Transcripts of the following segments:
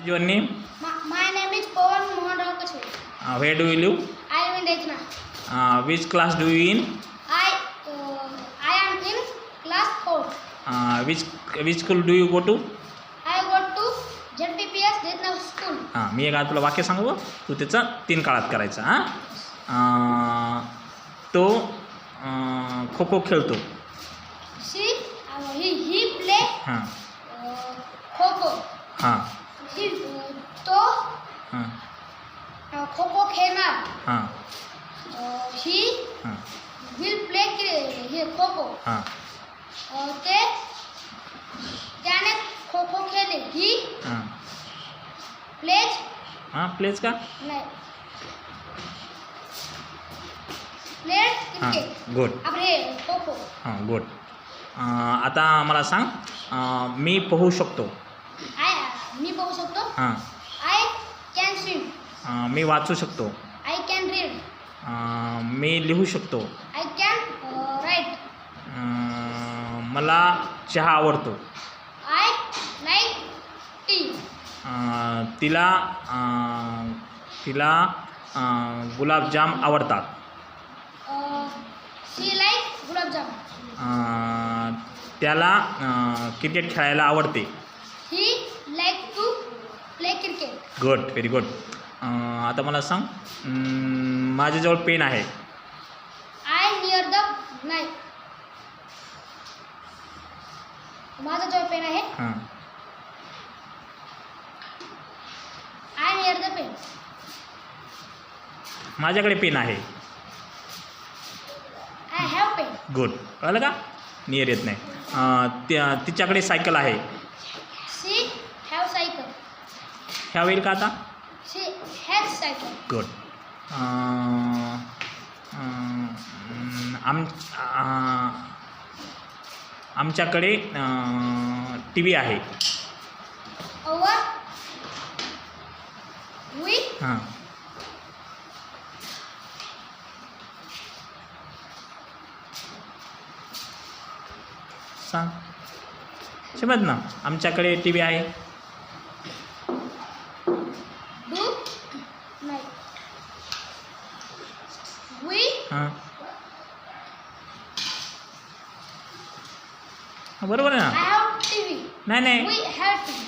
Your name? My name is Pawan Mohan Rao Kachwe. Where do you live? I live in Dechna. Which class do you in? I am in class 4. Which school do you go to? I go to ZPPS Dechna school. मी एक आज तुला वाक्य सांगू, तू त्याचं 3 काळात करायचं. तो खो खो खेळतो. He play kho kho. तो खो खो खेळणार. He will play kho kho. त्याने खो खो खेळले. He plays. प्लेज का? नाही. Played cricket. गुड. आपले खो खो. गुड. आता मला सांग, मी पोहू शकतो. मी पोहू शकतो. I can swim. मी वाचू शकतो. I can read. मी लिहू शकतो. I can write. मला चहा आवडतो. I like tea. तिला गुलाबजाम आवडतात. She like गुलाबजाम. त्याला क्रिकेट खेळायला आवडते. He like to play cricket. Good, very good. आता मला सांग, माझ्याजवळ पेन आहे. I near the knife. माझ्याजवळ पेन आहे. I near the pen. माझ्याकडे पेन आहे. I have pen. गुड. कळलं का? नियर येत नाही. तिच्याकडे सायकल आहे. She have cycle. ह्या होईल का आता? She has cycle. गुड. आमच्याकडे टी व्ही आहे. Our we सांग, समज ना. आमच्याकडे टी व्ही आहे. do नाही. We बरोबर आहे I ना? have TV. नाही. We have TV.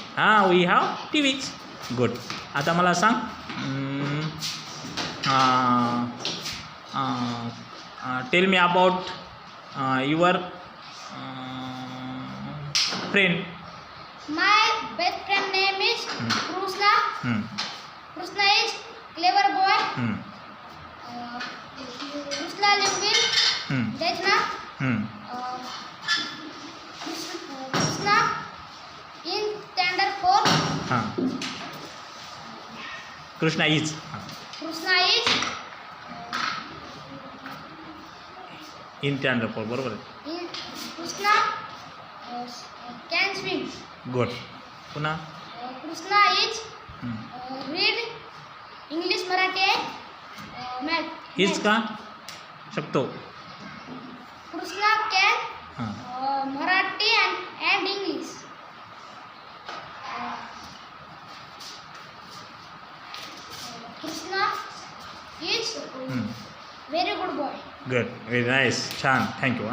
We have TVs. Good. आता मला सांग, tell me about your friend. My best friend name is Krishna. Krishna is clever boy. Krishna live in Dechna. Krishna in standard 4. Krishna is. Krishna is in standard 4. बरोबर आहे. Krishna can swim. Good. पुन्हा Krishna is read English, Marathi and math. हीच का शकतो? Krishna can Marathi and English. Krishna is very good boy. Good, very nice, छान, thank you.